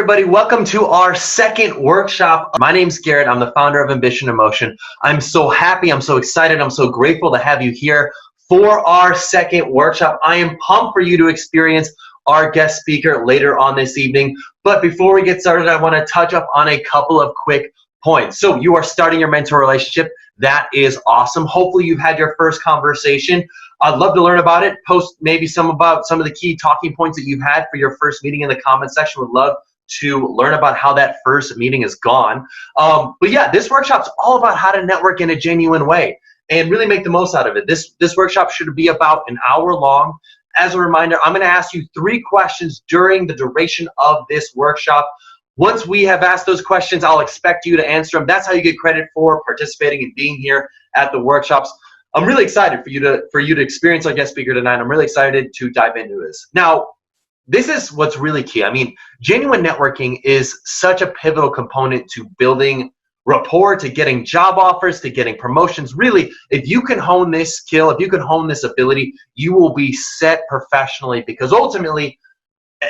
everybody, welcome to our second workshop. My name's Garrett. I'm the founder of Ambition in Motion. I'm so happy, I'm so excited, I'm so grateful to have you here for our second workshop. I am pumped for you to experience our guest speaker later on this evening. But before we get started, I want to touch up on a couple of quick points. So you are starting your mentor relationship. That is awesome. Hopefully you've had your first conversation. I'd love to learn about it. Post maybe some of the key talking points that you've had for your first meeting in the comment section. Would love to learn about how that first meeting is gone. But yeah, this workshop's all about how to network in a genuine way and really make the most out of it. This workshop should be about an hour long. As a reminder, I'm going to ask you 3 questions during the duration of this workshop. Once we have asked those questions, I'll expect you to answer them. That's how you get credit for participating and being here at the workshops. I'm really excited for you to experience our guest speaker tonight. I'm really excited to dive into this. Now, this is what's really key. I mean, genuine networking is such a pivotal component to building rapport, to getting job offers, to getting promotions. Really, if you can hone this skill, if you can hone this ability, you will be set professionally, because ultimately,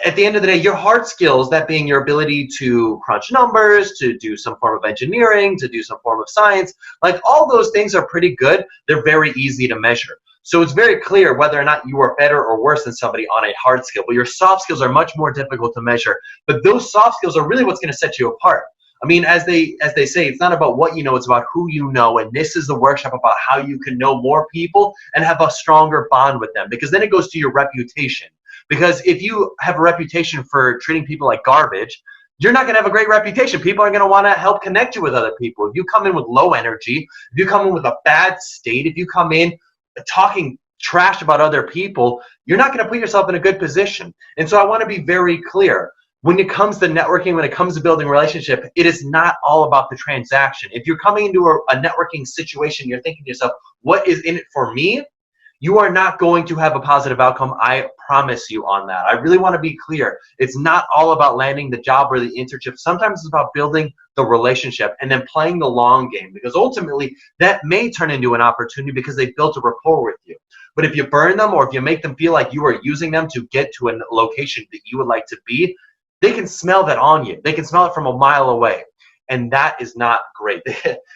at the end of the day, your hard skills, that being your ability to crunch numbers, to do some form of engineering, to do some form of science, like all those things are pretty good. They're very easy to measure. So it's very clear whether or not you are better or worse than somebody on a hard skill. But your soft skills are much more difficult to measure. But those soft skills are really what's going to set you apart. I mean, as they say, it's not about what you know, it's about who you know. And this is the workshop about how you can know more people and have a stronger bond with them, because then it goes to your reputation. Because if you have a reputation for treating people like garbage, you're not going to have a great reputation. People are going to want to help connect you with other people. If you come in with low energy, if you come in with a bad state, if you come in talking trash about other people, you're not going to put yourself in a good position. And so I want to be very clear. When it comes to networking, when it comes to building a relationship, it is not all about the transaction. If you're coming into a networking situation, you're thinking to yourself, what is in it for me? You are not going to have a positive outcome. I promise you on that. I really want to be clear. It's not all about landing the job or the internship. Sometimes it's about building the relationship and then playing the long game, because ultimately that may turn into an opportunity because they built a rapport with you. But if you burn them, or if you make them feel like you are using them to get to a location that you would like to be, they can smell that on you. They can smell it from a mile away. And that is not great.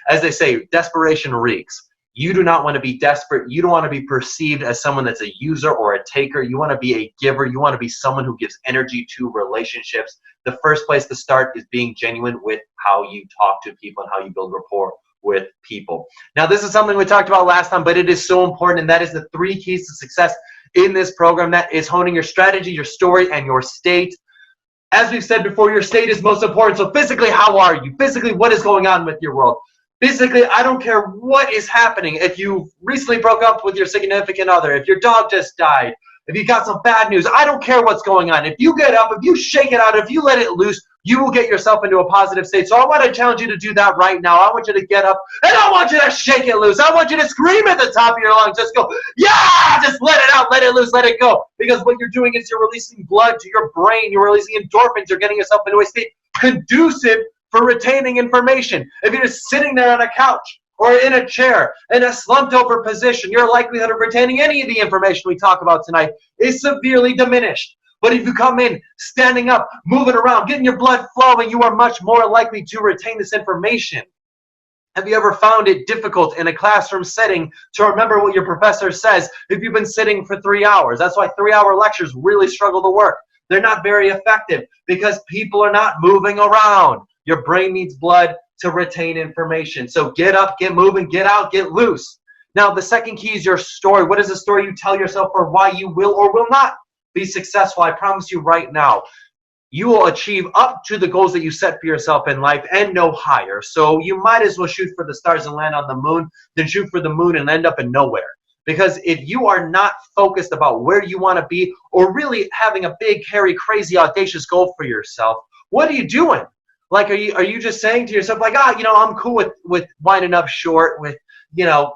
As they say, desperation reeks. You do not want to be desperate. You don't want to be perceived as someone that's a user or a taker. You want to be a giver. You want to be someone who gives energy to relationships. The first place to start is being genuine with how you talk to people and how you build rapport with people. Now, this is something we talked about last time, but it is so important, and that is the 3 keys to success in this program. That is honing your strategy, your story, and your state. As we've said before, your state is most important. So physically, how are you? Physically, what is going on with your world? Physically, I don't care what is happening. If you recently broke up with your significant other, if your dog just died, if you got some bad news, I don't care what's going on. If you get up, if you shake it out, if you let it loose, you will get yourself into a positive state. So I want to challenge you to do that right now. I want you to get up, and I want you to shake it loose. I want you to scream at the top of your lungs. Just go, yeah, just let it out, let it loose, let it go. Because what you're doing is you're releasing blood to your brain. You're releasing endorphins. You're getting yourself into a state conducive for retaining information. If you're just sitting there on a couch or in a chair in a slumped over position, your likelihood of retaining any of the information we talk about tonight is severely diminished. But if you come in standing up, moving around, getting your blood flowing, you are much more likely to retain this information. Have you ever found it difficult in a classroom setting to remember what your professor says if you've been sitting for 3 hours? That's why 3-hour lectures really struggle to work. They're not very effective because people are not moving around. Your brain needs blood to retain information. So get up, get moving, get out, get loose. Now, the second key is your story. What is the story you tell yourself for why you will or will not be successful? I promise you right now, you will achieve up to the goals that you set for yourself in life and no higher. So you might as well shoot for the stars and land on the moon than shoot for the moon and end up in nowhere. Because if you are not focused about where you want to be, or really having a big, hairy, crazy, audacious goal for yourself, what are you doing? Like, are you just saying to yourself, like, I'm cool with winding up short, with,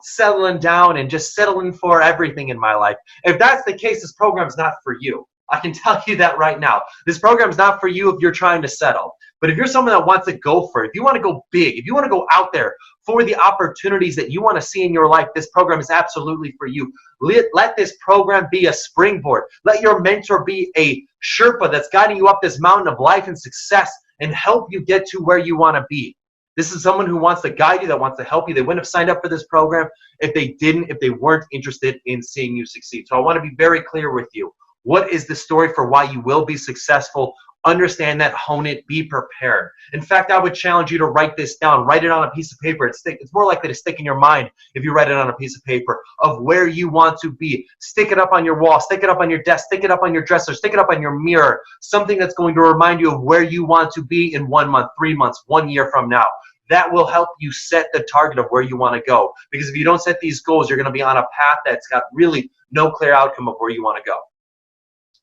settling down and just settling for everything in my life? If that's the case, this program's not for you. I can tell you that right now. This program's not for you if you're trying to settle. But if you're someone that wants to go for it, if you want to go big, if you want to go out there, for the opportunities that you want to see in your life, this program is absolutely for you. Let this program be a springboard. Let your mentor be a Sherpa that's guiding you up this mountain of life and success and help you get to where you want to be. This is someone who wants to guide you, that wants to help you. They wouldn't have signed up for this program if they weren't interested in seeing you succeed. So I want to be very clear with you. What is the story for why you will be successful? Understand that, hone it, be prepared. In fact, I would challenge you to write this down. Write it on a piece of paper. It's more likely to stick in your mind if you write it on a piece of paper of where you want to be. Stick it up on your wall. Stick it up on your desk. Stick it up on your dresser. Stick it up on your mirror. Something that's going to remind you of where you want to be in 1 month, 3 months, 1 year from now. That will help you set the target of where you want to go. Because if you don't set these goals, you're going to be on a path that's got really no clear outcome of where you want to go.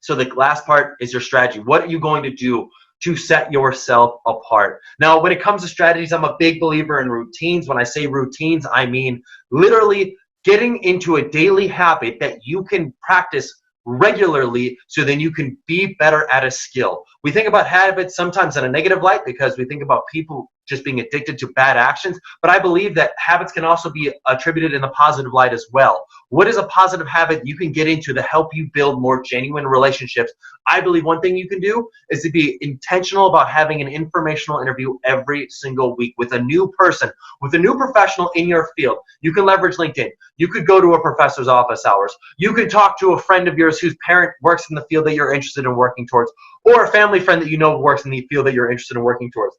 So the last part is your strategy. What are you going to do to set yourself apart? Now, when it comes to strategies, I'm a big believer in routines. When I say routines, I mean literally getting into a daily habit that you can practice regularly so then you can be better at a skill. We think about habits sometimes in a negative light because we think about people just being addicted to bad actions, but I believe that habits can also be attributed in a positive light as well. What is a positive habit you can get into to help you build more genuine relationships? I believe one thing you can do is to be intentional about having an informational interview every single week with a new person, with a new professional in your field. You can leverage LinkedIn. You could go to a professor's office hours. You could talk to a friend of yours whose parent works in the field that you're interested in working towards, or a family friend that you know works in the field that you're interested in working towards.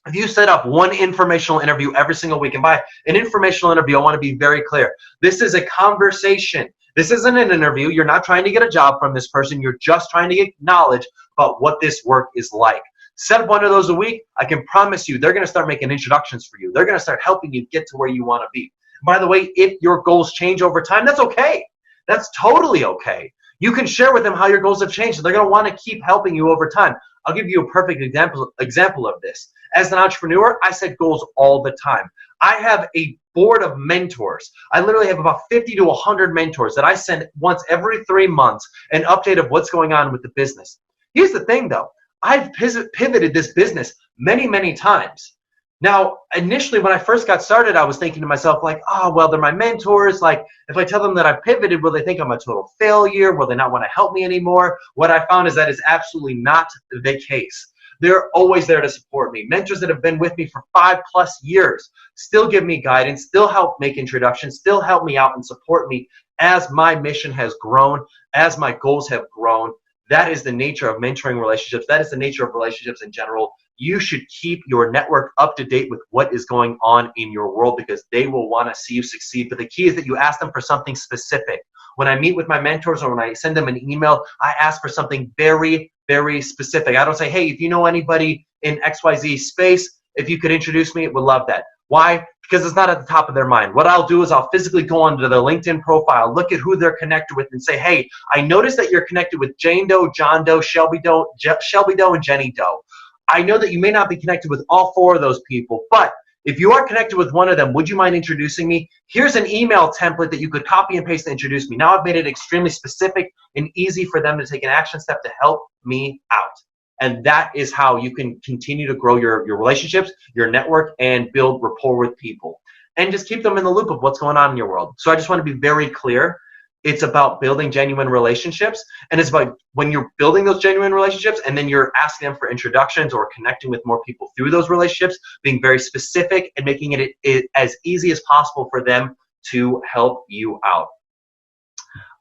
If you set up one informational interview every single week, and by an informational interview, I want to be very clear. This is a conversation. This isn't an interview. You're not trying to get a job from this person. You're just trying to get knowledge about what this work is like. Set up one of those a week. I can promise you they're going to start making introductions for you. They're going to start helping you get to where you want to be. By the way, if your goals change over time, that's okay. That's totally okay. You can share with them how your goals have changed, and they're going to want to keep helping you over time. I'll give you a perfect example of this. As an entrepreneur, I set goals all the time. I have a board of mentors. I literally have about 50 to 100 mentors that I send once every 3 months an update of what's going on with the business. Here's the thing though, I've pivoted this business many, many times. Now, initially when I first got started, I was thinking to myself like, oh, well, they're my mentors. Like, if I tell them that I've pivoted, will they think I'm a total failure? Will they not want to help me anymore? What I found is that is absolutely not the case. They're always there to support me. Mentors that have been with me for 5+ years still give me guidance, still help make introductions, still help me out and support me as my mission has grown, as my goals have grown. That is the nature of mentoring relationships. That is the nature of relationships in general. You should keep your network up to date with what is going on in your world because they will want to see you succeed. But the key is that you ask them for something specific. When I meet with my mentors or when I send them an email, I ask for something very, very specific. I don't say, hey, if you know anybody in XYZ space, if you could introduce me, would love that. Why? Because it's not at the top of their mind. What I'll do is I'll physically go onto their LinkedIn profile, look at who they're connected with and say, hey, I noticed that you're connected with Jane Doe, John Doe, Shelby Doe, and Jenny Doe. I know that you may not be connected with all 4 of those people, but if you are connected with one of them, would you mind introducing me? Here's an email template that you could copy and paste to introduce me. Now I've made it extremely specific and easy for them to take an action step to help me out. And that is how you can continue to grow your relationships, your network, and build rapport with people. And just keep them in the loop of what's going on in your world. So I just want to be very clear. It's about building genuine relationships, and it's about when you're building those genuine relationships and then you're asking them for introductions or connecting with more people through those relationships, being very specific and making it as easy as possible for them to help you out.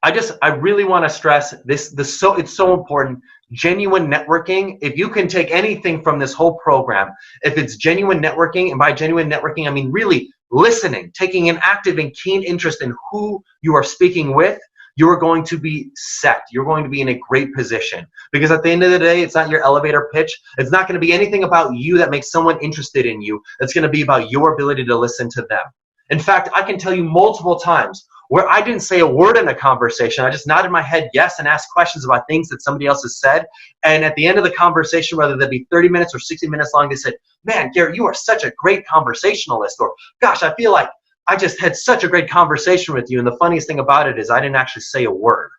I really want to stress this. It's so important. Genuine networking. If you can take anything from this whole program, if it's genuine networking, and by genuine networking, I mean really listening, taking an active and keen interest in who you are speaking with, you are going to be set. You're going to be in a great position. Because at the end of the day, it's not your elevator pitch. It's not going to be anything about you that makes someone interested in you. It's going to be about your ability to listen to them. In fact, I can tell you multiple times where I didn't say a word in a conversation. I just nodded my head yes and asked questions about things that somebody else has said. And at the end of the conversation, whether that be 30 minutes or 60 minutes long, they said, man, Garrett, you are such a great conversationalist. Or, gosh, I feel like I just had such a great conversation with you. And the funniest thing about it is I didn't actually say a word.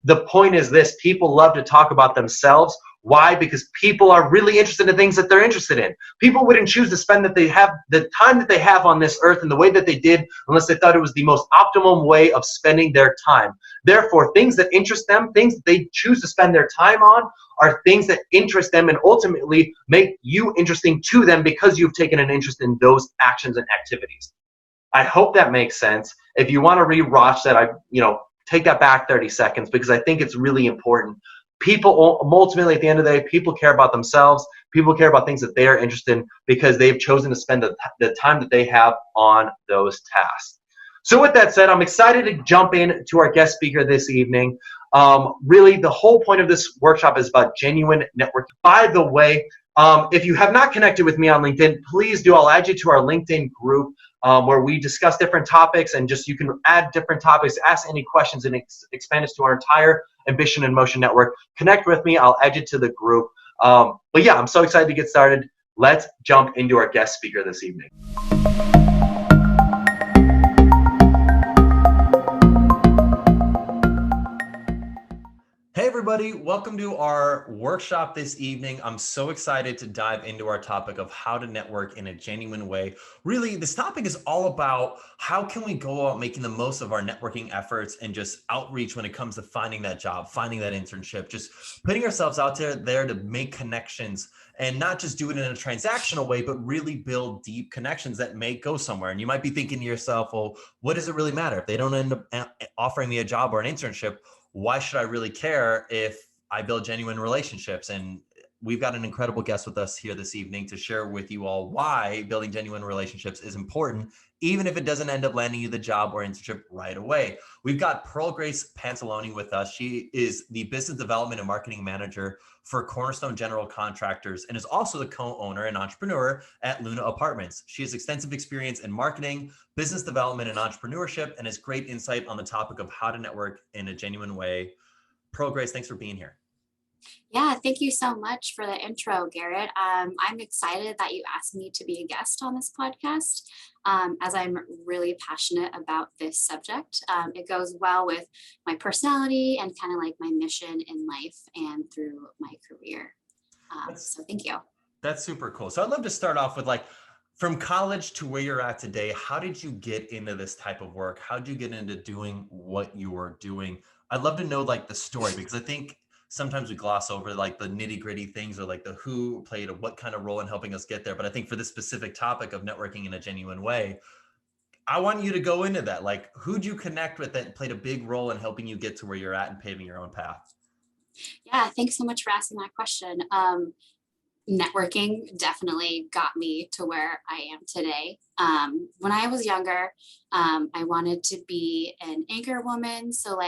The point is this: people love to talk about themselves Why? Because people are really interested in things that they're interested in. People wouldn't choose to spend the time that they have on this earth in the way that they did unless they thought it was the most optimum way of spending their time. Therefore, things that interest them, things that they choose to spend their time on, are things that interest them and ultimately make you interesting to them because you've taken an interest in those actions and activities. I hope that makes sense. If you want to rewatch that, take that back 30 seconds because I think it's really important. People, ultimately, at the end of the day, people care about themselves. People care about things that they are interested in because they've chosen to spend the time that they have on those tasks. So with that said, I'm excited to jump in to our guest speaker this evening. Really, the whole point of this workshop is about genuine networking. By the way, if you have not connected with me on LinkedIn, please do. I'll add you to our LinkedIn group where we discuss different topics and just you can add different topics, ask any questions, and expand us to our entire Ambition in Motion network. Connect with me. I'll add you to the group. But yeah, I'm so excited to get started. Let's jump into our guest speaker this evening. Hey everybody, welcome to our workshop this evening. I'm so excited to dive into our topic of how to network in a genuine way. Really, this topic is all about how can we go out making the most of our networking efforts and just outreach when it comes to finding that job, finding that internship, just putting ourselves out there to make connections and not just do it in a transactional way, but really build deep connections that may go somewhere. And you might be thinking to yourself, well, what does it really matter if they don't end up offering me a job or an internship? Why should I really care if I build genuine relationships? And we've got an incredible guest with us here this evening to share with you all why building genuine relationships is important, even if it doesn't end up landing you the job or internship right away. We've got Pearl Grace Pantaleone with us. She is the business development and marketing manager for Cornerstone General Contractors and is also the co-owner and entrepreneur at Luna Apartments. She has extensive experience in marketing, business development, and entrepreneurship, and has great insight on the topic of how to network in a genuine way. Pearl Grace, thanks for being here. Yeah, thank you so much for the intro, Garrett. I'm excited that you asked me to be a guest on this podcast, as I'm really passionate about this subject. It goes well with my personality and kind of like my mission in life and through my career. So thank you. That's super cool. So I'd love to start off with from college to where you're at today, how did you get into this type of work? How did you get into doing what you were doing? I'd love to know the story because I think sometimes we gloss over the nitty gritty things or the who played what kind of role in helping us get there. But I think for this specific topic of networking in a genuine way, I want you to go into that. Who'd you connect with that played a big role in helping you get to where you're at and paving your own path? Yeah, thanks so much for asking that question. Networking definitely got me to where I am today. When I was younger, I wanted to be an anchor woman. So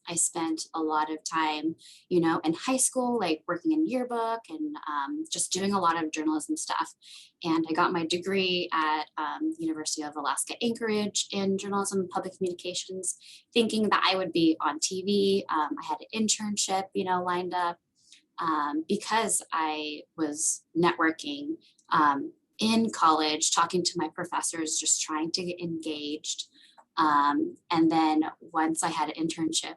I spent a lot of time, in high school, working in yearbook and just doing a lot of journalism stuff. And I got my degree at University of Alaska Anchorage in journalism and public communications, thinking that I would be on TV. I had an internship, lined up because I was networking in college, talking to my professors, just trying to get engaged. And then once I had an internship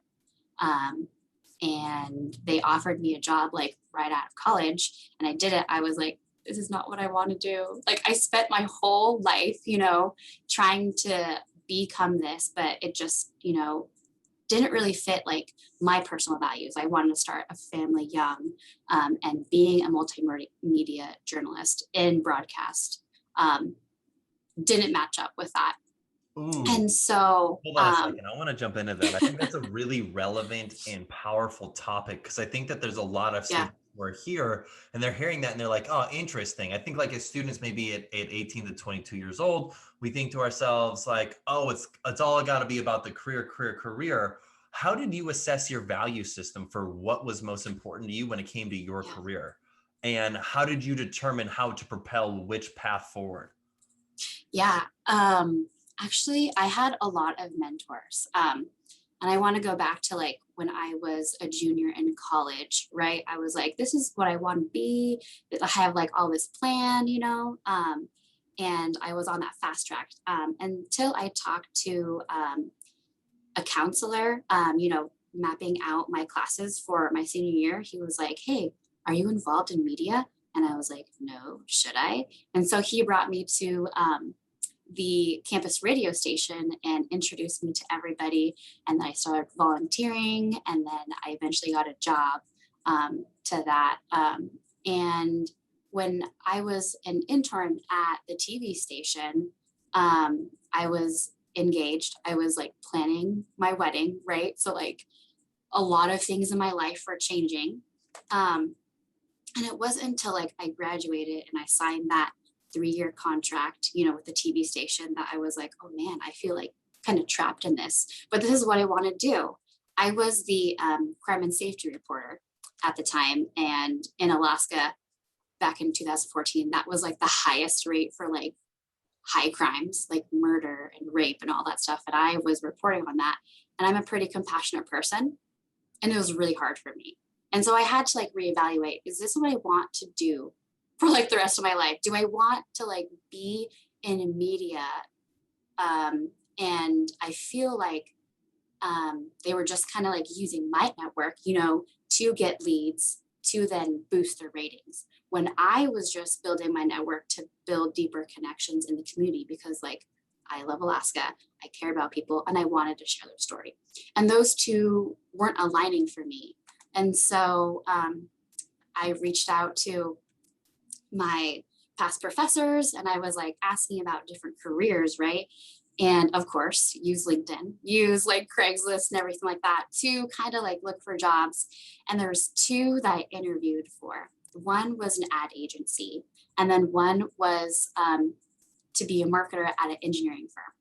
and they offered me a job right out of college and I did it, I was like, this is not what I want to do. I spent my whole life, trying to become this, but it just, didn't really fit my personal values. I wanted to start a family young, and being a multimedia journalist in broadcast didn't match up with that. Ooh. And so Hold on a second. I want to jump into that. I think that's a really relevant and powerful topic because I think that there's a lot of students who are here and they're hearing that and they're like, oh, interesting. I think as students maybe at 18 to 22 years old, we think to ourselves oh, it's all got to be about the career. How did you assess your value system for what was most important to you when it came to your career? And how did you determine how to propel which path forward? Yeah. Actually, I had a lot of mentors. And I want to go back to when I was a junior in college, right? I was like, this is what I want to be. I have all this plan, and I was on that fast track until I talked to a counselor, mapping out my classes for my senior year, he was like, hey, are you involved in media? And I was like, no, should I? And so he brought me to the campus radio station and introduced me to everybody. And then I started volunteering, and then I eventually got a job to that. And when I was an intern at the TV station, I was engaged. I was like planning my wedding, right? So like a lot of things in my life were changing. And it wasn't until like I graduated and I signed that 3-year contract, with the TV station, that I was like, oh man, I feel like kind of trapped in this, but this is what I want to do. I was the crime and safety reporter at the time. And in Alaska, back in 2014, that was like the highest rate for like high crimes, like murder and rape and all that stuff. And I was reporting on that. And I'm a pretty compassionate person. And it was really hard for me. And so I had to like reevaluate, is this what I want to do for like the rest of my life? Do I want to like be in media? And I feel like they were just kind of like using my network, to get leads, to then boost their ratings, when I was just building my network to build deeper connections in the community, because like I love Alaska, I care about people, and I wanted to share their story. And those two weren't aligning for me. And so I reached out to my past professors, and I was like asking about different careers, right? And of course, use LinkedIn, use like Craigslist and everything like that to kind of like look for jobs. And there's two that I interviewed for. One was an ad agency, and then one was to be a marketer at an engineering firm.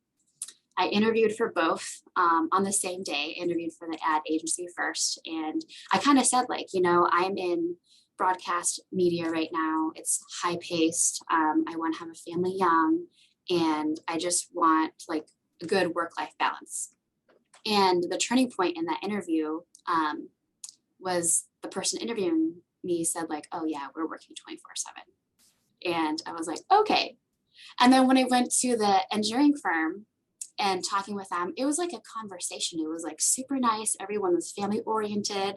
I interviewed for both on the same day. Interviewed for the ad agency first. And I kind of said like, I'm in broadcast media right now. It's high paced. I want to have a family young, and I just want like a good work-life balance. And the turning point in that interview was the person interviewing me said like, oh yeah, we're working 24/7. And I was like, okay. And then when I went to the engineering firm and talking with them, it was like a conversation. It was like super nice. Everyone was family oriented,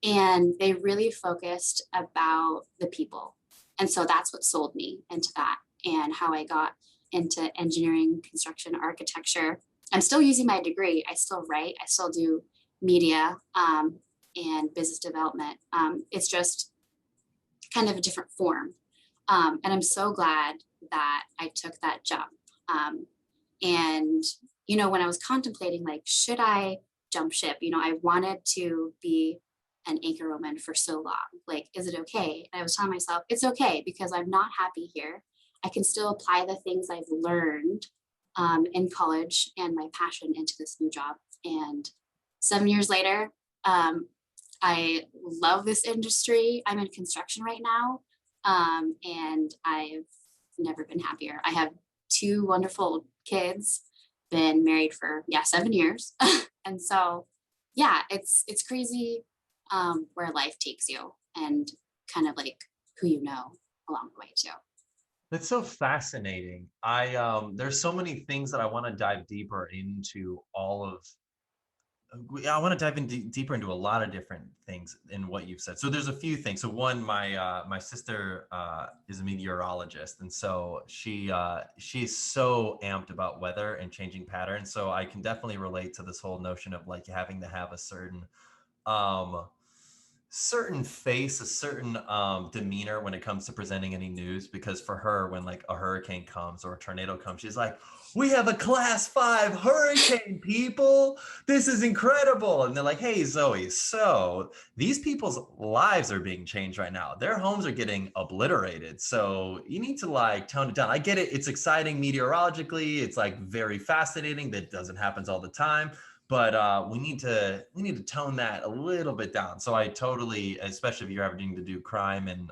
and they really focused about the people. And so that's what sold me into that, and how I got into engineering, construction, architecture. I'm still using my degree. I still write. I still do media and business development. It's just kind of a different form. And I'm so glad that I took that jump. And, when I was contemplating, like, should I jump ship? I wanted to be an anchor woman for so long. Like, is it okay? And I was telling myself, it's okay, because I'm not happy here. I can still apply the things I've learned in college and my passion into this new job. And 7 years later, I love this industry. I'm in construction right now. And I've never been happier. I have 2 wonderful kids, been married for 7 years. And so, it's crazy where life takes you, and kind of like who you know along the way too. That's so fascinating. There's so many things that I want to dive deeper into I want to dive in deeper into a lot of different things in what you've said. So there's a few things. So one, my sister is a meteorologist, and so she's so amped about weather and changing patterns. So I can definitely relate to this whole notion of like having to have a certain face, a certain demeanor when it comes to presenting any news, because for her, when like a hurricane comes or a tornado comes, she's like, we have a class 5 hurricane, people. This is incredible. And they're like, hey, Zoe, so these people's lives are being changed right now. Their homes are getting obliterated. So you need to like tone it down. I get it. It's exciting meteorologically. It's like very fascinating. That doesn't happen all the time. But we need to tone that a little bit down. So I totally, especially if you're having to do crime and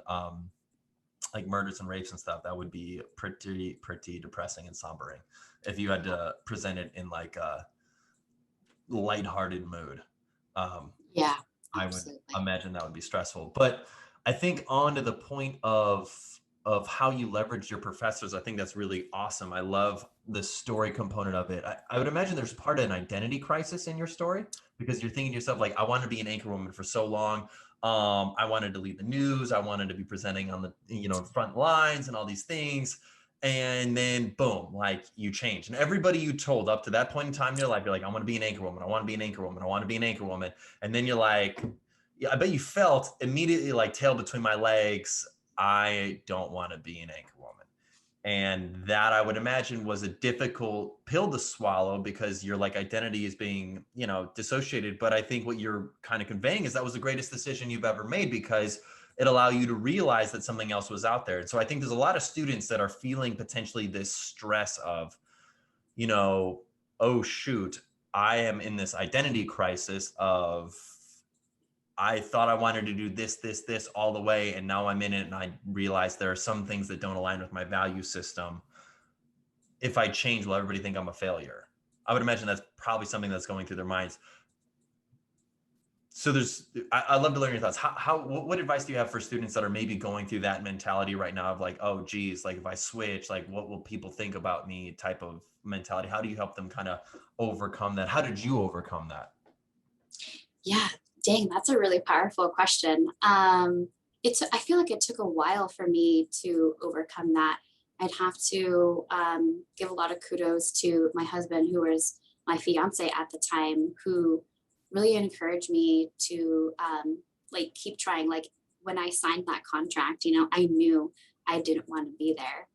like murders and rapes and stuff, that would be pretty depressing and sombering if you had to present it in like a lighthearted mood. Yeah, I would absolutely. imagine that would be stressful. But I think on to the point of how you leverage your professors. I think that's really awesome. I love the story component of it. I would imagine there's part of an identity crisis in your story, because you're thinking to yourself, like, I wanted to be an anchor woman for so long. I wanted to lead the news. I wanted to be presenting on the, front lines and all these things. And then boom, like you change. And everybody you told up to that point in time in your life, you're like, I want to be an anchor woman. I want to be an anchor woman. I want to be an anchor woman. And then you're like, yeah, I bet you felt immediately like tail between my legs. I don't want to be an anchor woman. And that, I would imagine, was a difficult pill to swallow, because your like identity is being, dissociated. But I think what you're kind of conveying is that was the greatest decision you've ever made, because it allowed you to realize that something else was out there. And so I think there's a lot of students that are feeling potentially this stress of, oh shoot, I am in this identity crisis of, I thought I wanted to do this all the way, and now I'm in it and I realize there are some things that don't align with my value system. If I change, will everybody think I'm a failure? I would imagine that's probably something that's going through their minds. So I'd love to learn your thoughts. What advice do you have for students that are maybe going through that mentality right now of like, oh geez, like if I switch, like what will people think about me type of mentality? How do you help them kind of overcome that? How did you overcome that? Yeah, dang, that's a really powerful question. I feel like it took a while for me to overcome that. I'd have to give a lot of kudos to my husband, who was my fiance at the time, who really encouraged me to like keep trying. Like when I signed that contract, I knew I didn't want to be there,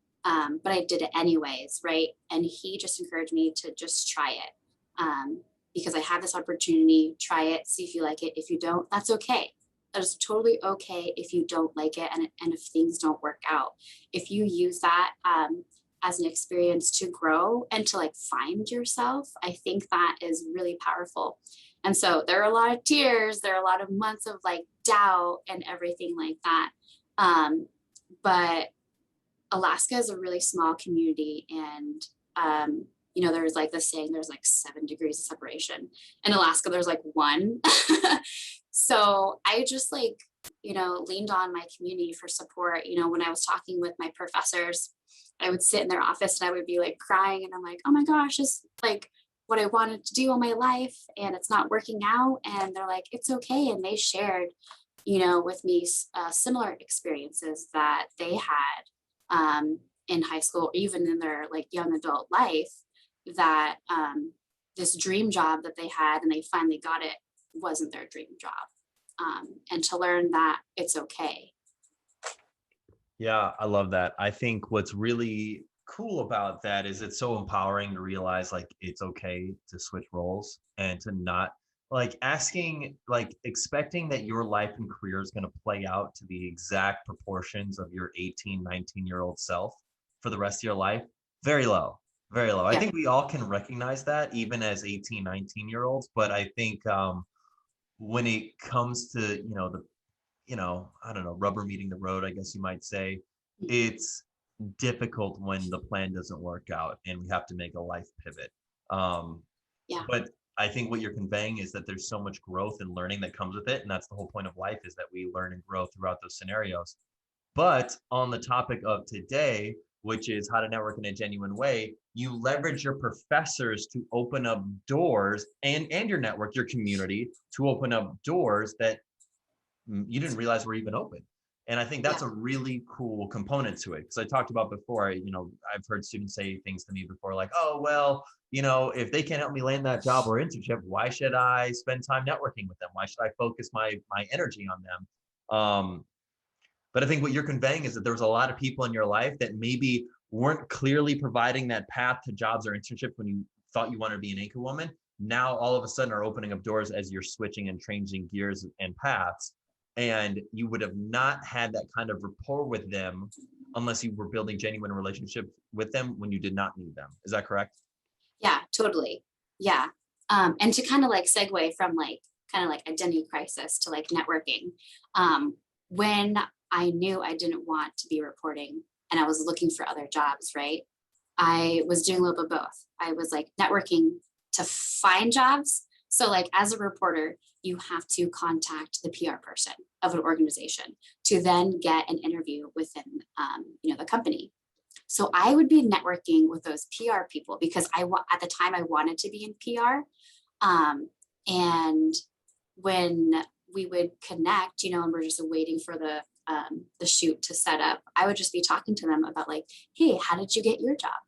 but I did it anyways, right? And he just encouraged me to just try it. Because I have this opportunity, try it, see if you like it. If you don't, that's okay. That is totally okay if you don't like it, and if things don't work out. If you use that as an experience to grow and to like find yourself, I think that is really powerful. And so there are a lot of tears, there are a lot of months of like doubt and everything like that. But Alaska is a really small community, and there's like this saying, there's like 7 degrees of separation. In Alaska, there's like 1. So I just like, leaned on my community for support. When I was talking with my professors, I would sit in their office and I would be like crying, and I'm like, oh my gosh, it's like what I wanted to do all my life and it's not working out. And they're like, it's okay. And they shared, with me similar experiences that they had in high school, even in their like young adult life, that this dream job that they had and they finally got it wasn't their dream job. And to learn that it's okay. Yeah, I love that. I think what's really cool about that is it's so empowering to realize like it's okay to switch roles and to not like expecting that your life and career is going to play out to the exact proportions of your 18, 19-year-old self for the rest of your life. Very low, very low. I Yeah. think we all can recognize that even as 18, 19-year-olds. But I think when it comes to, I don't know, rubber meeting the road, I guess you might say, it's difficult when the plan doesn't work out and we have to make a life pivot. Yeah. But I think what you're conveying is that there's so much growth and learning that comes with it. And that's the whole point of life, is that we learn and grow throughout those scenarios. But on the topic of today, which is how to network in a genuine way, you leverage your professors to open up doors and your network, your community, to open up doors that you didn't realize were even open. And I think that's a really cool component to it. Because I talked about before, I've heard students say things to me before, like, oh, well, if they can't help me land that job or internship, why should I spend time networking with them? Why should I focus my energy on them? But I think what you're conveying is that there was a lot of people in your life that maybe weren't clearly providing that path to jobs or internships when you thought you wanted to be an anchor woman. Now, all of a sudden, are opening up doors as you're switching and changing gears and paths. And you would have not had that kind of rapport with them unless you were building genuine relationships with them when you did not need them. Is that correct? Yeah, totally. Yeah. And to kind of like segue from like kind of like identity crisis to like networking. When I knew I didn't want to be reporting and I was looking for other jobs, right? I was doing a little bit of both. I was like networking to find jobs So like as a reporter, you have to contact the PR person of an organization to then get an interview within, the company. So I would be networking with those PR people because at the time I wanted to be in PR. And when we would connect, and we're just waiting for the shoot to set up, I would just be talking to them about like, hey, how did you get your job?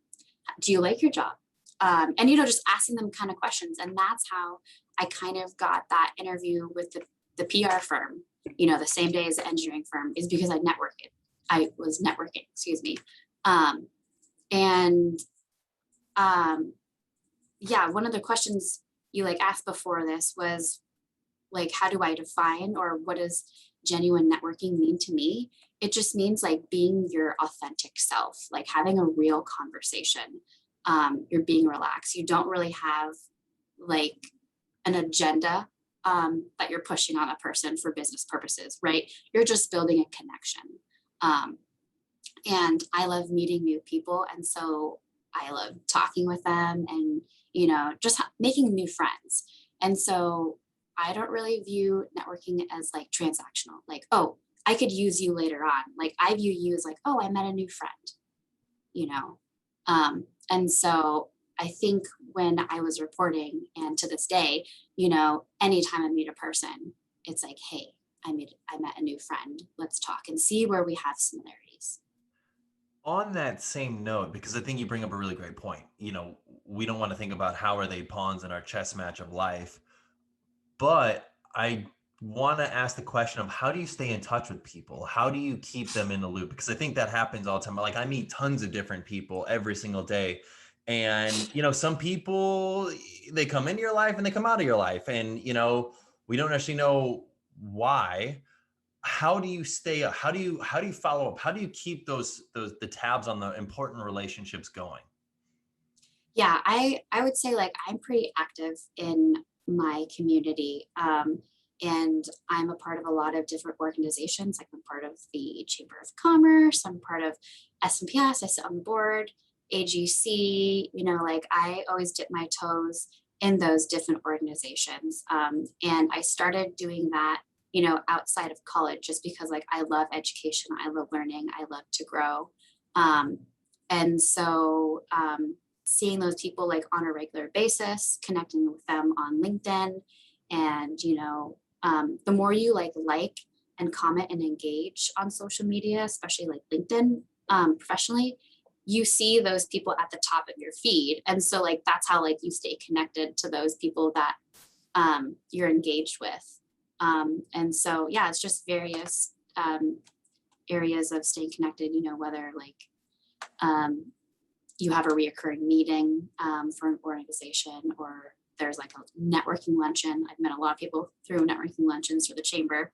Do you like your job? And just asking them kind of questions. And that's how I kind of got that interview with the PR firm, the same day as the engineering firm, is because I was networking, excuse me. One of the questions you asked before this was like, how do I define, or what does genuine networking mean to me? It just means like being your authentic self, like having a real conversation. You're being relaxed. You don't really have like an agenda that you're pushing on a person for business purposes, right? You're just building a connection. And I love meeting new people. And so I love talking with them and, just making new friends. And so I don't really view networking as like transactional, like, oh, I could use you later on. Like I view you as like, oh, I met a new friend, and so I think when I was reporting, and to this day, anytime I meet a person, it's like, hey, I met a new friend. Let's talk and see where we have similarities. On that same note, because I think you bring up a really great point, we don't want to think about how are they pawns in our chess match of life, but I want to ask the question of how do you stay in touch with people? How do you keep them in the loop? Because I think that happens all the time. Like I meet tons of different people every single day. And, some people, they come into your life and they come out of your life. And, we don't actually know why. How do you stay up? How do you follow up? How do you keep the tabs on the important relationships going? Yeah, I would say like I'm pretty active in my community. And I'm a part of a lot of different organizations. Like I'm part of the Chamber of Commerce, I'm part of SMPS, I sit on the board, AGC, like I always dip my toes in those different organizations. And I started doing that, outside of college, just because like I love education, I love learning, I love to grow. And so seeing those people like on a regular basis, connecting with them on LinkedIn, and the more you like and comment and engage on social media, especially like LinkedIn, professionally, you see those people at the top of your feed. And so like that's how like you stay connected to those people that you're engaged with. And so yeah, it's just various areas of staying connected, whether like you have a reoccurring meeting for an organization, or there's like a networking luncheon. I've met a lot of people through networking luncheons for the chamber,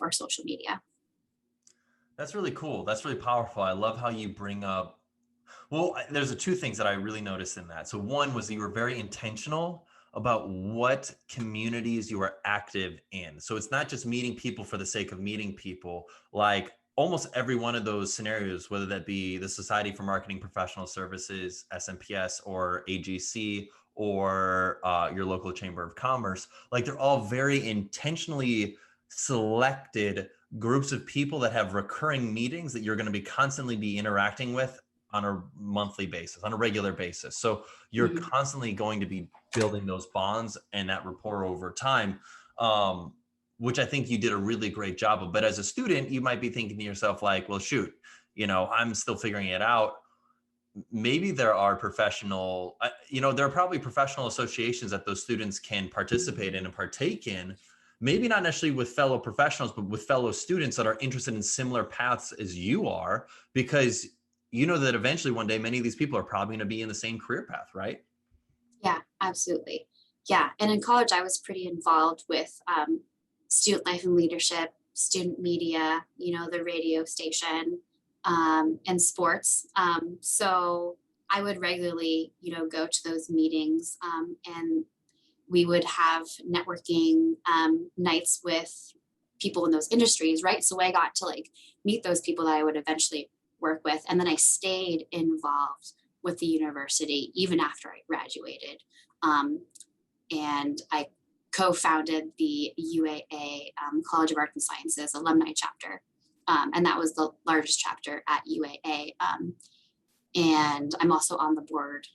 or social media. That's really cool. That's really powerful. I love how you bring up, well, there's two things that I really noticed in that. So one was that you were very intentional about what communities you are active in. So it's not just meeting people for the sake of meeting people. Like almost every one of those scenarios, whether that be the Society for Marketing Professional Services, SMPS, or AGC, or your local Chamber of Commerce, like they're all very intentionally selected groups of people that have recurring meetings that you're going to be constantly be interacting with on a monthly basis, on a regular basis. So you're constantly going to be building those bonds and that rapport over time, which I think you did a really great job of. But as a student, you might be thinking to yourself like, well, shoot, I'm still figuring it out. Maybe there are professional, there are probably professional associations that those students can participate in and partake in, maybe not necessarily with fellow professionals, but with fellow students that are interested in similar paths as you are, because you know that eventually one day, many of these people are probably going to be in the same career path, right? Yeah, absolutely. Yeah. And in college, I was pretty involved with student life and leadership, student media, the radio station, and sports. So I would regularly, go to those meetings, and we would have networking nights with people in those industries, right? So I got to like meet those people that I would eventually work with. And then I stayed involved with the university even after I graduated. and I co-founded the UAA College of Arts and Sciences alumni chapter. And that was the largest chapter at UAA. And I'm also on the board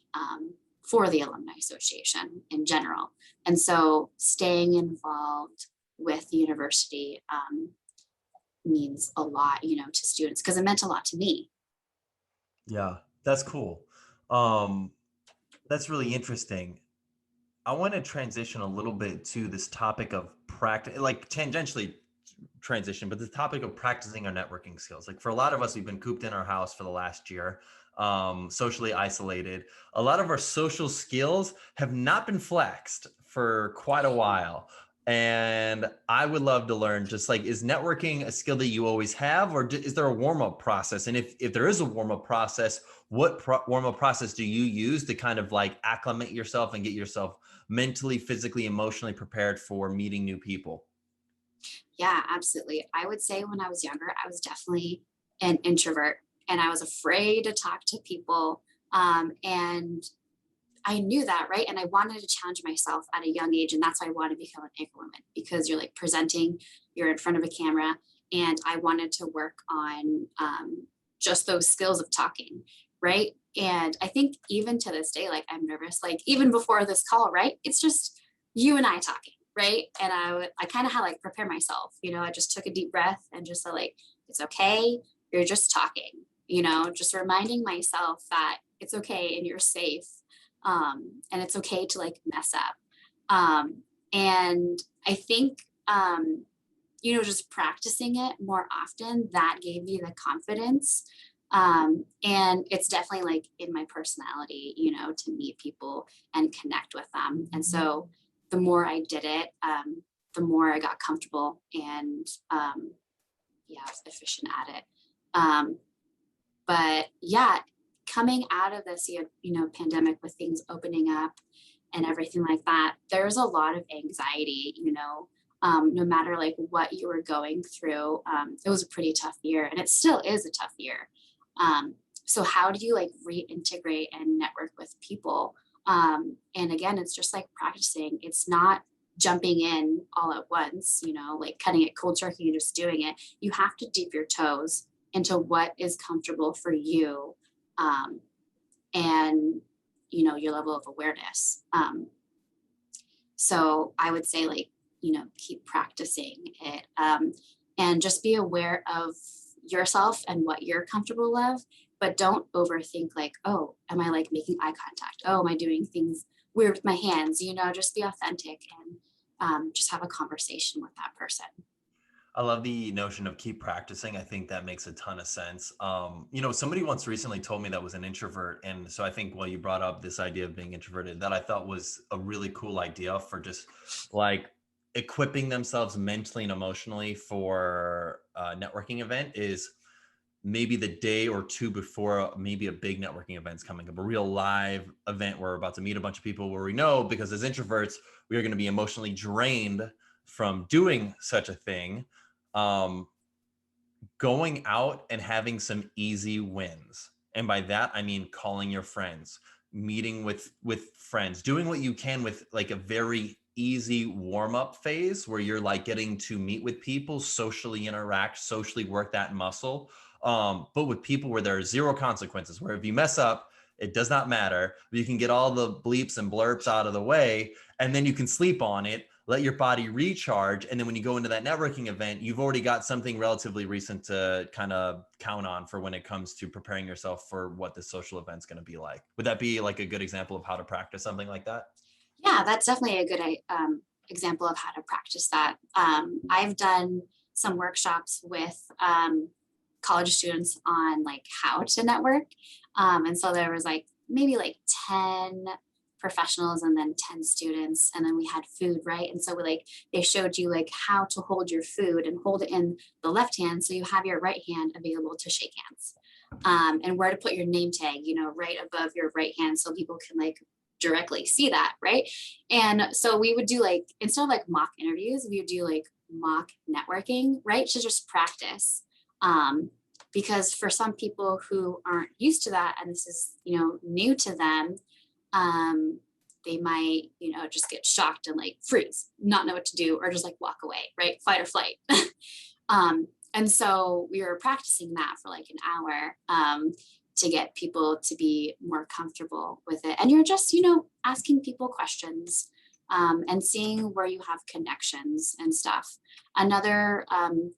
for the Alumni Association in general. And so staying involved with the university means a lot, to students, because it meant a lot to me. Yeah, that's cool. That's really interesting. I want to transition a little bit to this topic of practice, like tangentially transition, but the topic of practicing our networking skills. Like for a lot of us, we've been cooped in our house for the last year, socially isolated. A lot of our social skills have not been flexed for quite a while. And I would love to learn, just like, is networking a skill that you always have, or is there a warm-up process? And if there is a warm-up process, what warm-up process do you use to kind of like acclimate yourself and get yourself mentally, physically, emotionally prepared for meeting new people? Yeah, absolutely. I would say when I was younger, I was definitely an introvert and I was afraid to talk to people. And I knew that, right? And I wanted to challenge myself at a young age. And that's why I wanted to become an anchor woman, because you're like presenting, you're in front of a camera. And I wanted to work on just those skills of talking, right? And I think even to this day, like I'm nervous, like even before this call, right? It's just you and I talking, right? And I kind of had like prepare myself, I just took a deep breath and just said like, it's okay. You're just talking, just reminding myself that it's okay and you're safe. And it's okay to like mess up. And I think, just practicing it more often, that gave me the confidence. And it's definitely like in my personality, to meet people and connect with them. And so the more I did it, the more I got comfortable and, I was efficient at it. But yeah, coming out of this, pandemic with things opening up and everything like that, there's a lot of anxiety, no matter like what you were going through. It was a pretty tough year and it still is a tough year. So how do you like reintegrate and network with people? And again, it's just like practicing. It's not jumping in all at once, like cutting it cold turkey and just doing it. You have to dip your toes into what is comfortable for you, and your level of awareness. So I would say like, keep practicing it, and just be aware of yourself and what you're comfortable with, but don't overthink like, oh, am I like making eye contact? Oh, am I doing things weird with my hands? Just be authentic and just have a conversation with that person. I love the notion of keep practicing. I think that makes a ton of sense. Somebody once recently told me that was an introvert. And so I think while you brought up this idea of being introverted, that I thought was a really cool idea for just like equipping themselves mentally and emotionally for a networking event is maybe the day or two before maybe a big networking event's coming up, a real live event where we're about to meet a bunch of people where we know, because as introverts, we are going to be emotionally drained from doing such a thing. Going out and having some easy wins. And by that, I mean calling your friends, meeting with friends, doing what you can with like a very easy warm-up phase where you're like getting to meet with people, socially interact, socially work that muscle. But with people where there are zero consequences, where if you mess up, it does not matter. You can get all the bleeps and blurps out of the way, and then you can sleep on it, let your body recharge. And then when you go into that networking event, you've already got something relatively recent to kind of count on for when it comes to preparing yourself for what the social event's going to be like. Would that be like a good example of how to practice something like that? Yeah, that's definitely a good example of how to practice that. I've done some workshops with college students on like how to network. And so there was like maybe like 10 professionals and then 10 students, and then we had food, right? And so they showed you like how to hold your food and hold it in the left hand so you have your right hand available to shake hands, and where to put your name tag, right above your right hand so people can like directly see that, right? And so we would do like, instead of like mock interviews, we would do like mock networking, right, to just practice. Because for some people who aren't used to that, and this is new to them, they might, just get shocked and like freeze, not know what to do, or just like walk away, right? Fight or flight. And so we were practicing that for like an hour to get people to be more comfortable with it. And you're just, asking people questions and seeing where you have connections and stuff. Another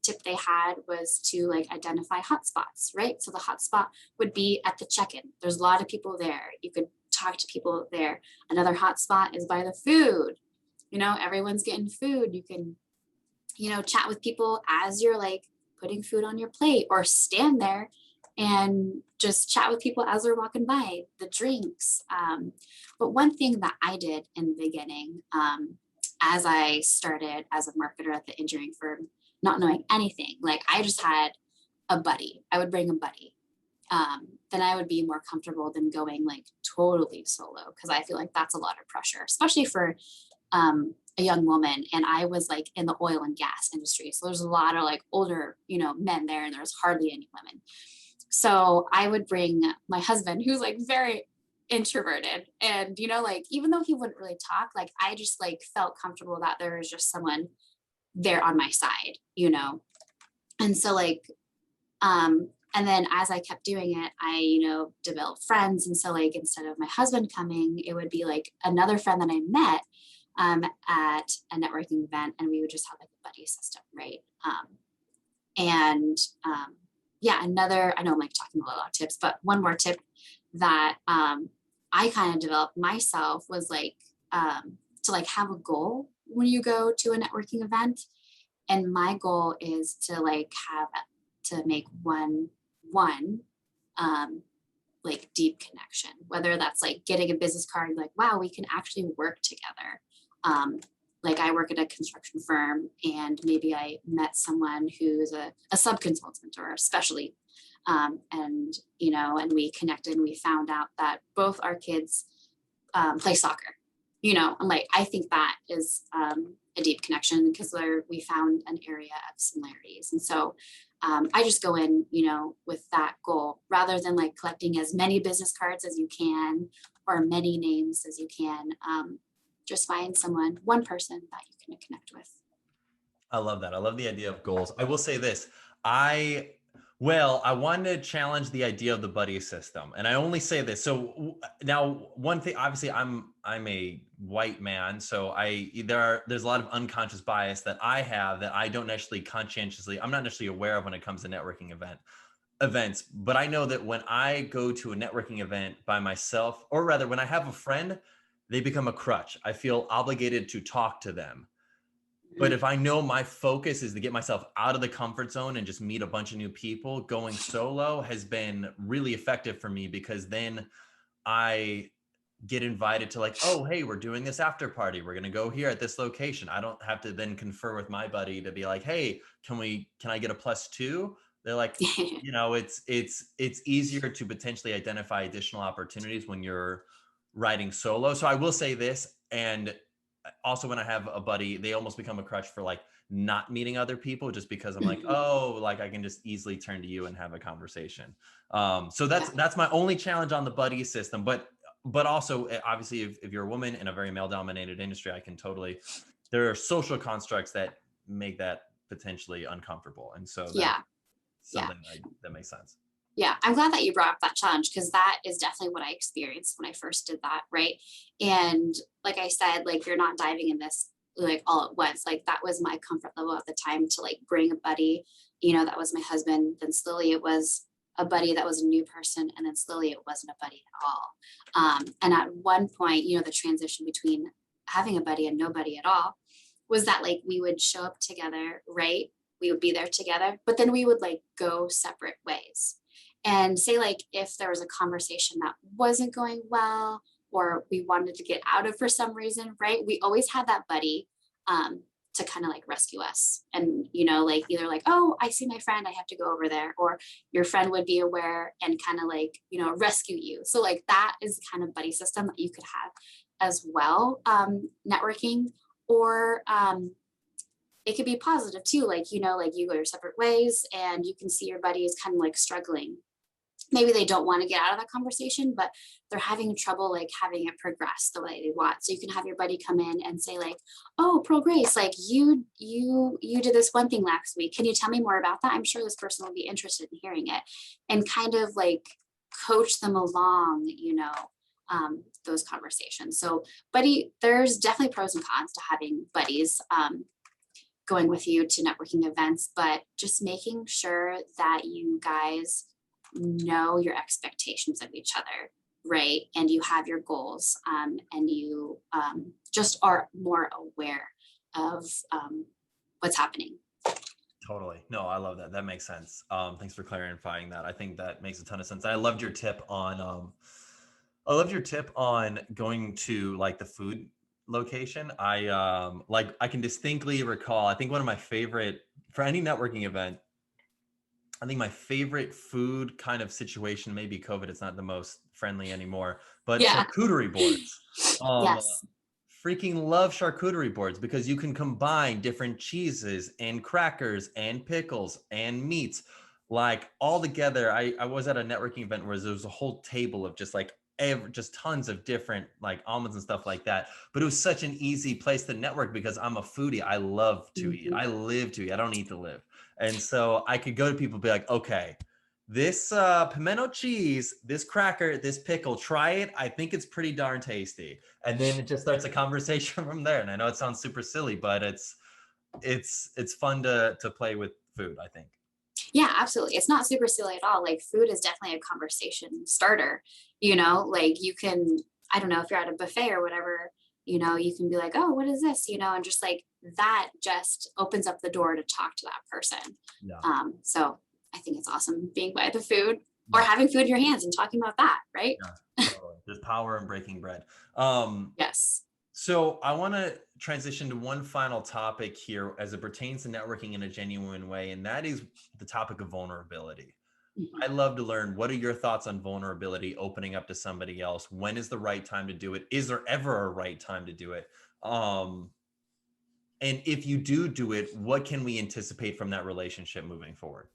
tip they had was to like identify hotspots, right? So the hotspot would be at the check-in. There's a lot of people there. You could talk to people there. Another hotspot is by the food. Everyone's getting food. You can, chat with people as you're like putting food on your plate, or stand there and just chat with people as they're walking by, the drinks. But one thing that I did in the beginning, as I started as a marketer at the engineering firm, not knowing anything, like I just had a buddy. I would bring a buddy. Then I would be more comfortable than going like totally solo, because I feel like that's a lot of pressure, especially for a young woman. And I was like in the oil and gas industry. So there's a lot of like older, men there, and there's hardly any women. So I would bring my husband, who's like very introverted, and, like, even though he wouldn't really talk, like, I just like felt comfortable that there was just someone there on my side, And so like, and then as I kept doing it, I, developed friends. And so like, instead of my husband coming, it would be like another friend that I met at a networking event, and we would just have like a buddy system, right? Another, I know I'm like talking a lot of tips, but one more tip that I kind of developed myself was like to like have a goal when you go to a networking event. And my goal is to like make one like deep connection, whether that's like getting a business card, like, wow, we can actually work together. Like I work at a construction firm, and maybe I met someone who's a sub-consultant or a specialty. And we connected, and we found out that both our kids play soccer. I'm like, I think that is a deep connection, because we found an area of similarities. And so I just go in, with that goal, rather than like collecting as many business cards as you can, or many names as you can. Just find one person that you can connect with. I love that. I love the idea of goals. I will say this. I wanted to challenge the idea of the buddy system. And I only say this. So now one thing, obviously I'm a white man. So there's a lot of unconscious bias that I have that I don't necessarily I'm not necessarily aware of when it comes to networking events. But I know that when I go to a networking event by myself, or rather when I have a friend, they become a crutch. I feel obligated to talk to them. But if I know my focus is to get myself out of the comfort zone and just meet a bunch of new people, going solo has been really effective for me, because then I get invited to like, oh, hey, we're doing this after party. We're going to go here at this location. I don't have to then confer with my buddy to be like, hey, can I get a +2? They're like, it's easier to potentially identify additional opportunities when you're riding solo. So I will say this, and also when I have a buddy, they almost become a crutch for like not meeting other people, just because I'm like, oh, like I can just easily turn to you and have a conversation. So that's my only challenge on the buddy system. But also obviously if you're a woman in a very male dominated industry, there are social constructs that make that potentially uncomfortable. And so something that makes sense. Yeah, I'm glad that you brought up that challenge, because that is definitely what I experienced when I first did that, right? And like I said, like you're not diving in this like all at once. Like that was my comfort level at the time, to like bring a buddy, that was my husband. Then slowly it was a buddy that was a new person, and then slowly it wasn't a buddy at all. And at one point, the transition between having a buddy and nobody at all was that like we would show up together, right? We would be there together, but then we would like go separate ways. And say like if there was a conversation that wasn't going well, or we wanted to get out of for some reason, right? We always had that buddy to kind of like rescue us. And, like either like, oh, I see my friend, I have to go over there. Or your friend would be aware and kind of like, rescue you. So like that is the kind of buddy system that you could have as well. Networking, or it could be positive too. Like, like you go your separate ways, and you can see your buddy is kind of like struggling. maybe they don't want to get out of that conversation, but they're having trouble like having it progress the way they want. So you can have your buddy come in and say like, oh, Pro Grace, like you did this one thing last week. Can you tell me more about that? I'm sure this person will be interested in hearing it, and kind of like coach them along, those conversations. So there's definitely pros and cons to having buddies going with you to networking events, but just making sure that you guys know your expectations of each other, right? And you have your goals, and you just are more aware of what's happening. Totally. No, I love that. That makes sense. Thanks for clarifying that. I think that makes a ton of sense. I loved your tip on going to like the food location. I can distinctly recall, I think one of my favorite, for any networking event, I think my favorite food kind of situation, maybe COVID, it's not the most friendly anymore, but Yeah. charcuterie boards. Yes. Freaking love charcuterie boards because you can combine different cheeses and crackers and pickles and meats, like all together. I was at a networking event where there was a whole table of just like just tons of different like almonds and stuff like that. But it was such an easy place to network because I'm a foodie. I love to eat. I live to eat. I don't eat to live. And so I could go to people and be like, okay, this pimento cheese, this cracker, this pickle, try it. I think it's pretty darn tasty. And then it just starts a conversation from there. And I know it sounds super silly, but it's fun to play with food, I think. Yeah, absolutely. It's not super silly at all. Like food is definitely a conversation starter, like you can, I don't know, if you're at a buffet or whatever, you can be like, oh, what is this? And just like that just opens up the door to talk to that person. Yeah. So I think it's awesome being by the food or having food in your hands and talking about that, right? Yeah, totally. There's power in breaking bread. Yes. So I want to transition to one final topic here as it pertains to networking in a genuine way, and that is the topic of vulnerability. Mm-hmm. I'd love to learn, what are your thoughts on vulnerability, opening up to somebody else? When is the right time to do it? Is there ever a right time to do it? And if you do it, what can we anticipate from that relationship moving forward?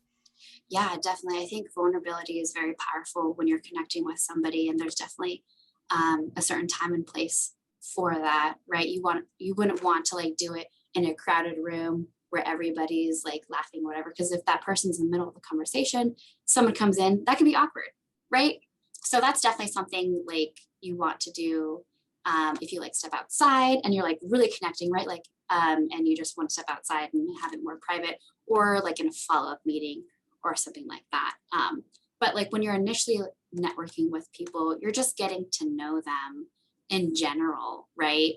Yeah, definitely. I think vulnerability is very powerful when you're connecting with somebody, and there's definitely a certain time and place for that, right? You wouldn't want to like do it in a crowded room where everybody's like laughing or whatever, because if that person's in the middle of the conversation, someone comes in, that can be awkward, right? So that's definitely something like you want to do if you like step outside and you're like really connecting, right? Like and you just want to step outside and have it more private, or like in a follow-up meeting or something like that. But like when you're initially networking with people, you're just getting to know them in general, right?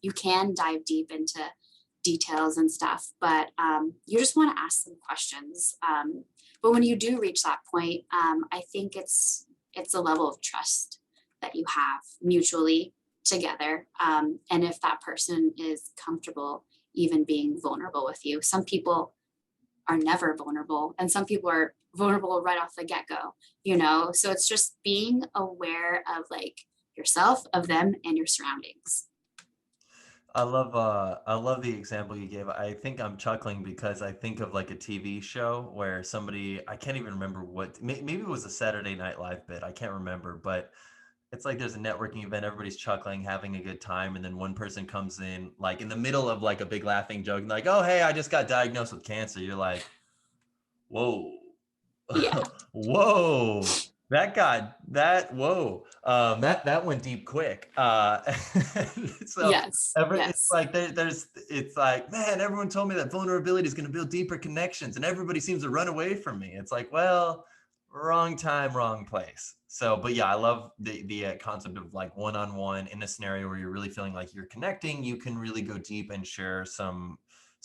You can dive deep into details and stuff, but you just want to ask them questions. But when you do reach that point, I think it's a level of trust that you have mutually together. And if that person is comfortable even being vulnerable with you, some people are never vulnerable, and some people are vulnerable right off the get-go, so it's just being aware of like yourself, of them, and your surroundings. I love the example you gave. I think I'm chuckling because I think of like a TV show where somebody, I can't even remember maybe it was a Saturday Night Live bit, I can't remember, but it's like there's a networking event, everybody's chuckling, having a good time, and then one person comes in like in the middle of like a big laughing joke, and like, oh, hey, I just got diagnosed with cancer. You're like, whoa. Yeah. Whoa. That went deep quick. So Yes. it's like it's like, man, everyone told me that vulnerability is going to build deeper connections, and everybody seems to run away from me. It's like, well, wrong time, wrong place. So, but yeah, I love the concept of like one-on-one in a scenario where you're really feeling like you're connecting. You can really go deep and share some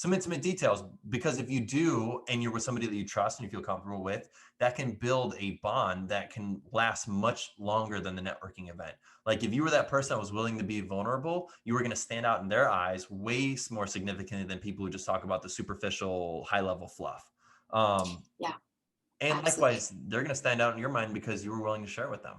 intimate details, because if you do, and you're with somebody that you trust and you feel comfortable with, that can build a bond that can last much longer than the networking event. Like if you were that person that was willing to be vulnerable, you were going to stand out in their eyes way more significantly than people who just talk about the superficial high level fluff. Yeah. And absolutely. likewise, they're going to stand out in your mind because you were willing to share with them.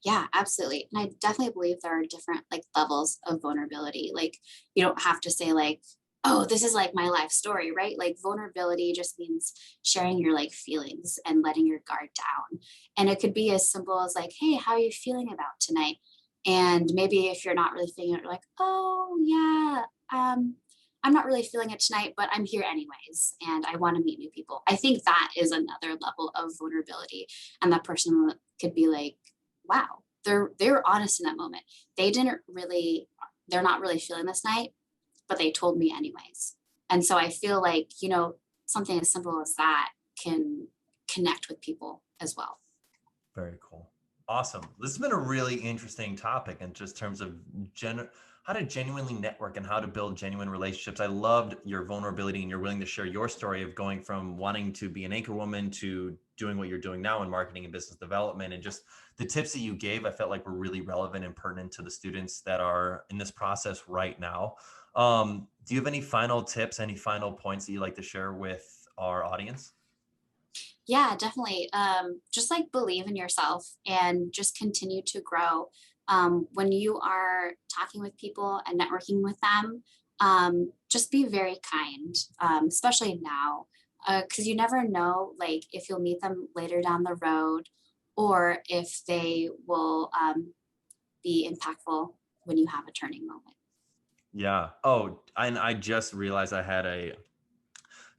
Yeah, absolutely. And I definitely believe there are different like levels of vulnerability. Like you don't have to say like, oh, this is like my life story, right? Like vulnerability just means sharing your like feelings and letting your guard down. And it could be as simple as like, hey, how are you feeling about tonight? And maybe if you're not really feeling it, you're like, oh yeah, I'm not really feeling it tonight, but I'm here anyways, and I want to meet new people. I think that is another level of vulnerability, and that person could be like, wow, they're honest in that moment. They didn't really, they're not really feeling this night, but they told me anyways. And so I feel like, something as simple as that can connect with people as well. Very cool. Awesome. This has been a really interesting topic in just terms of how to genuinely network and how to build genuine relationships. I loved your vulnerability and you're willing to share your story of going from wanting to be an anchor woman to doing what you're doing now in marketing and business development, and just the tips that you gave, I felt like were really relevant and pertinent to the students that are in this process right now. Do you have any final tips, any final points that you'd like to share with our audience? Yeah, definitely. Just like believe in yourself and just continue to grow. When you are talking with people and networking with them, just be very kind, especially now, because you never know, like if you'll meet them later down the road, or if they will be impactful when you have a turning moment. Yeah. Oh, and I just realized I had a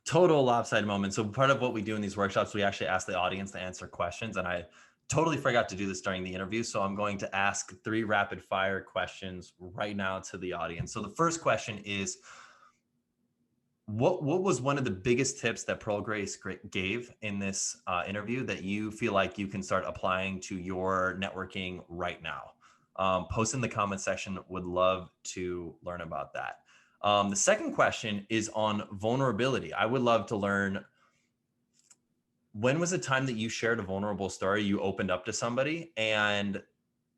total lopsided moment. So part of what we do in these workshops, we actually ask the audience to answer questions, and I totally forgot to do this during the interview. So I'm going to ask 3 rapid fire questions right now to the audience. So the first question is, what was one of the biggest tips that Pearl Grace gave in this interview that you feel like you can start applying to your networking right now? Post in the comment section. Would love to learn about that. The second question is on vulnerability. I would love to learn, when was the time that you shared a vulnerable story, you opened up to somebody and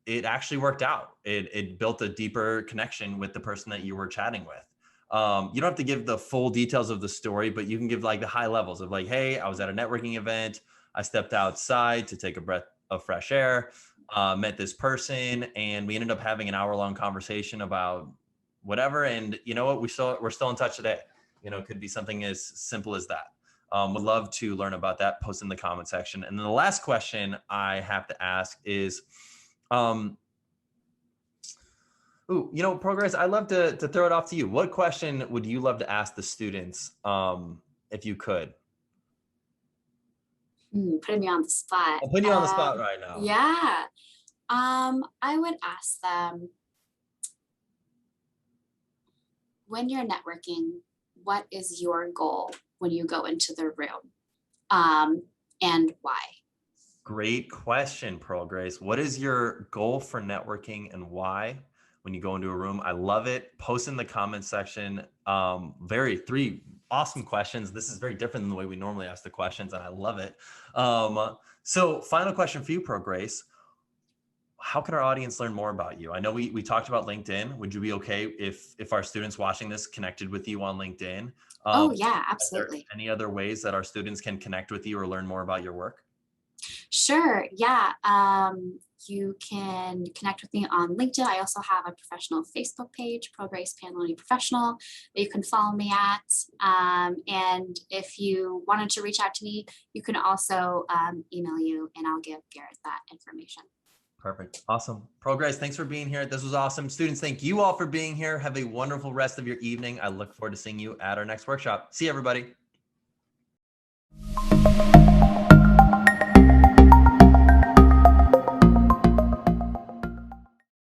it actually worked out? It built a deeper connection with the person that you were chatting with. You don't have to give the full details of the story, but you can give like the high levels of like, hey, I was at a networking event. I stepped outside to take a breath of fresh air, met this person, and we ended up having an hour-long conversation about whatever. And you know what? We're still in touch today. It could be something as simple as that. Would love to learn about that. Post in the comment section. And then the last question I have to ask is, Progress, I'd love to throw it off to you. What question would you love to ask the students, if you could? Putting me on the spot. I'm putting you on the spot right now. Yeah. I would ask them, when you're networking, what is your goal when you go into the room? And why? Great question, Pearl Grace. What is your goal for networking and why when you go into a room? I love it. Post in the comment section. 3 awesome questions. This is very different than the way we normally ask the questions, and I love it. So final question for you, Pearl Grace. How can our audience learn more about you? I know we talked about LinkedIn. Would you be okay if our students watching this connected with you on LinkedIn? Oh yeah, Are there absolutely. any other ways that our students can connect with you or learn more about your work? Sure. Yeah. You can connect with me on LinkedIn. I also have a professional Facebook page, Pro Grace Pantaleone Professional, that you can follow me at. And if you wanted to reach out to me, you can also email you, and I'll give Garrett that information. Perfect. Awesome. Pro Grace, thanks for being here. This was awesome. Students, thank you all for being here. Have a wonderful rest of your evening. I look forward to seeing you at our next workshop. See you, everybody.